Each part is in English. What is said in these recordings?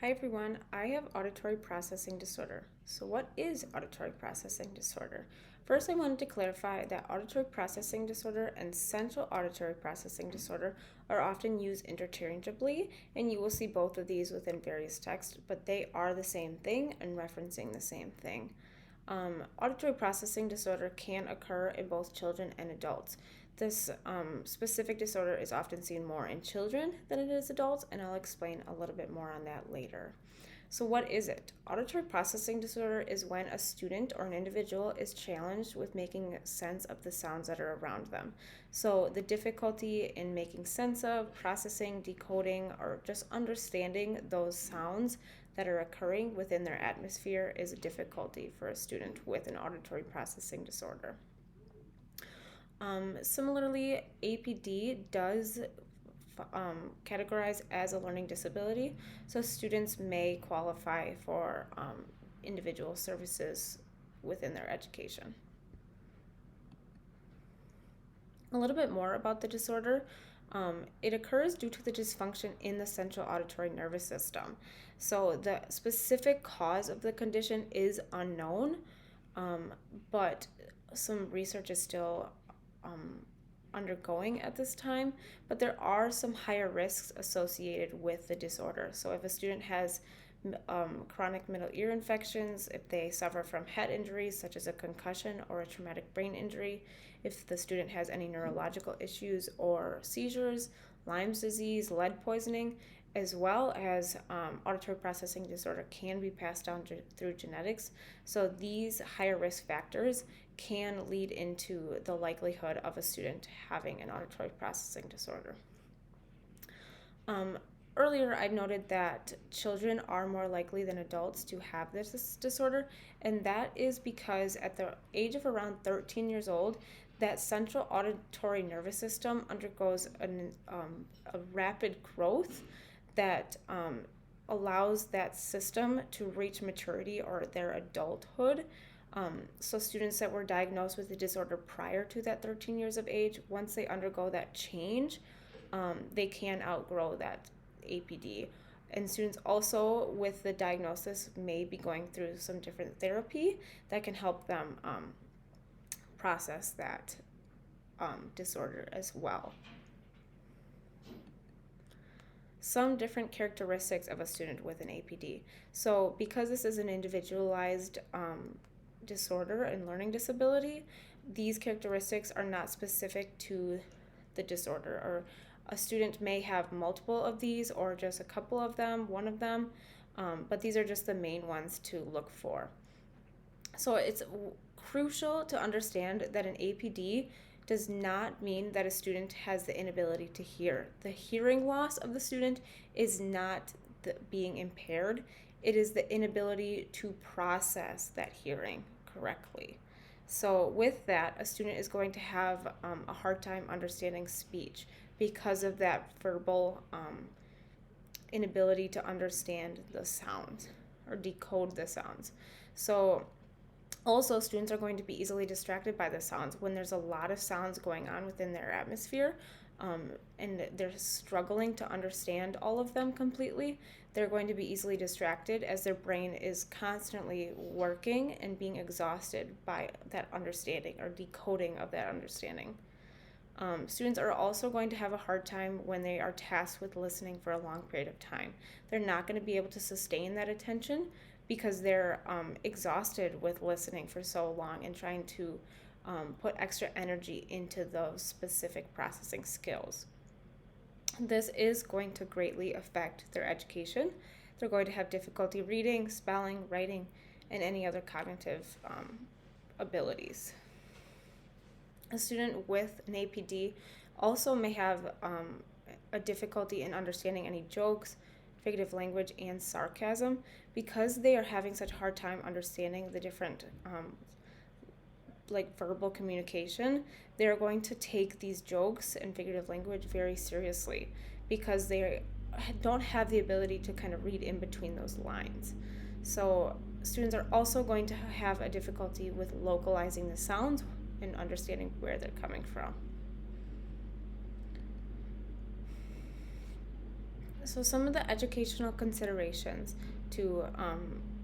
Hi everyone, I have auditory processing disorder. So, what is auditory processing disorder? First, I wanted to clarify that auditory processing disorder and central auditory processing disorder are often used interchangeably, and you will see both of these within various texts, but they are the same thing and referencing the same thing. Auditory processing disorder can occur in both children and adults. This specific disorder is often seen more in children than it is adults, and I'll explain a little bit more on that later. So, what is it? Auditory processing disorder is when a student or an individual is challenged with making sense of the sounds that are around them. So, the difficulty in making sense of, processing, decoding, or just understanding those sounds that are occurring within their atmosphere is a difficulty for a student with an auditory processing disorder. Similarly, APD does categorize as a learning disability, so students may qualify for individual services within their education. A little bit more about the disorder. It occurs due to the dysfunction in the central auditory nervous system. So, the specific cause of the condition is unknown, but some research is still undergoing at this time, but there are some higher risks associated with the disorder. So if a student has chronic middle ear infections, if they suffer from head injuries such as a concussion or a traumatic brain injury, if the student has any neurological issues or seizures, Lyme's disease, lead poisoning, as well as auditory processing disorder can be passed down through genetics. So these higher risk factors can lead into the likelihood of a student having an auditory processing disorder. Earlier, I noted that children are more likely than adults to have this disorder, and that is because at the age of around 13 years old, that central auditory nervous system undergoes a rapid growth that allows that system to reach maturity or their adulthood. So students that were diagnosed with the disorder prior to that 13 years of age, once they undergo that change, they can outgrow that APD. And students also with the diagnosis may be going through some different therapy that can help them process that disorder as well. Some different characteristics of a student with an APD. So because this is an individualized disorder and learning disability, these characteristics are not specific to the disorder, or a student may have multiple of these or just a couple of them, one of them, but these are just the main ones to look for. So it's crucial to understand that an APD does not mean that a student has the inability to hear. The hearing loss of the student is not being impaired. It is the inability to process that hearing correctly. So with that, a student is going to have a hard time understanding speech because of that verbal inability to understand the sounds or decode the sounds. So also, students are going to be easily distracted by the sounds when there's a lot of sounds going on within their atmosphere, and they're struggling to understand all of them completely. They're going to be easily distracted as their brain is constantly working and being exhausted by that understanding or decoding of that understanding. Students are also going to have a hard time when they are tasked with listening for a long period of time. They're not going to be able to sustain that attention because they're exhausted with listening for so long and trying to put extra energy into those specific processing skills. This is going to greatly affect their education. They're going to have difficulty reading, spelling, writing, and any other cognitive abilities. A student with an APD also may have a difficulty in understanding any jokes, figurative language, and sarcasm because they are having such a hard time understanding the different like verbal communication. They're going to take these jokes and figurative language very seriously because they don't have the ability to kind of read in between those lines. So students are also going to have a difficulty with localizing the sounds and understanding where they're coming from. So some of the educational considerations to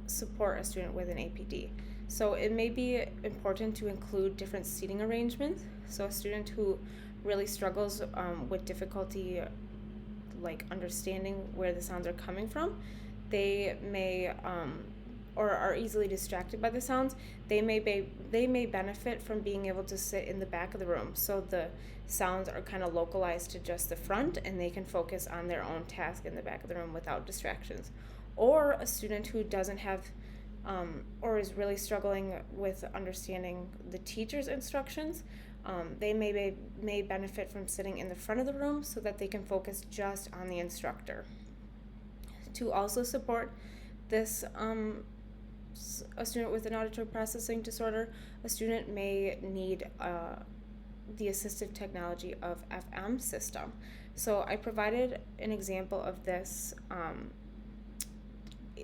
support a student with an APD. So it may be important to include different seating arrangements. So a student who really struggles with difficulty like understanding where the sounds are coming from, they may or are easily distracted by the sounds, they may benefit from being able to sit in the back of the room. So the sounds are kind of localized to just the front, and they can focus on their own task in the back of the room without distractions. Or a student who doesn't have or is really struggling with understanding the teacher's instructions, they may benefit from sitting in the front of the room so that they can focus just on the instructor. To also support this, a student with an auditory processing disorder, a student may need the assistive technology of FM system. So I provided an example of this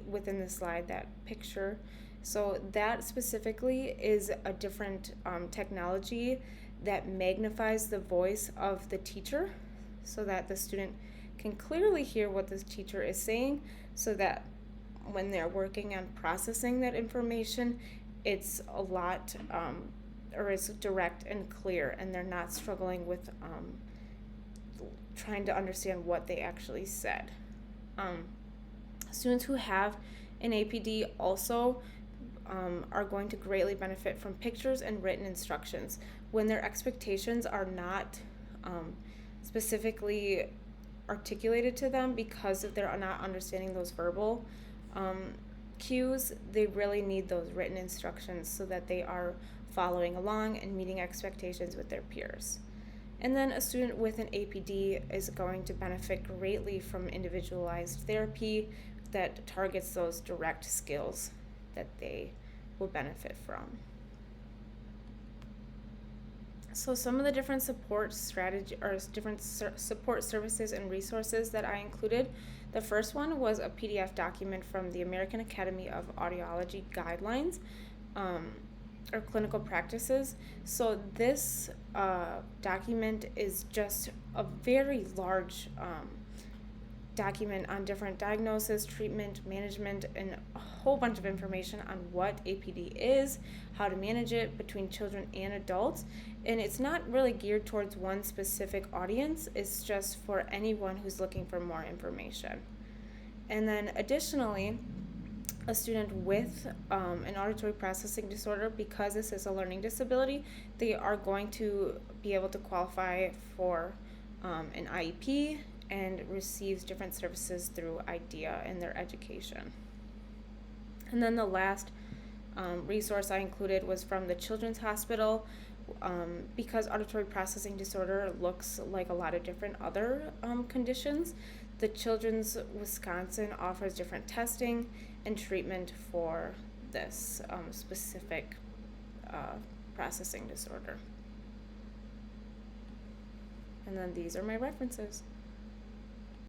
within the slide, that picture. So that specifically is a different technology that magnifies the voice of the teacher so that the student can clearly hear what the teacher is saying, so that when they're working on processing that information, it's a lot or it's direct and clear, and they're not struggling with trying to understand what they actually said. Students who have an APD also are going to greatly benefit from pictures and written instructions. When their expectations are not specifically articulated to them because they're not understanding those verbal cues, they really need those written instructions so that they are following along and meeting expectations with their peers. And then a student with an APD is going to benefit greatly from individualized therapy that targets those direct skills that they will benefit from. So some of the different support strategy or different support services and resources that I included. The first one was a PDF document from the American Academy of Audiology Guidelines or clinical practices. So this document is just a very large document on different diagnosis, treatment, management, and a whole bunch of information on what APD is, how to manage it between children and adults. And it's not really geared towards one specific audience, it's just for anyone who's looking for more information. And then additionally, a student with an auditory processing disorder, because this is a learning disability, they are going to be able to qualify for an IEP and receives different services through IDEA in their education. And then the last resource I included was from the Children's Hospital. Because auditory processing disorder looks like a lot of different other conditions, the Children's Wisconsin offers different testing and treatment for this specific processing disorder. And then these are my references.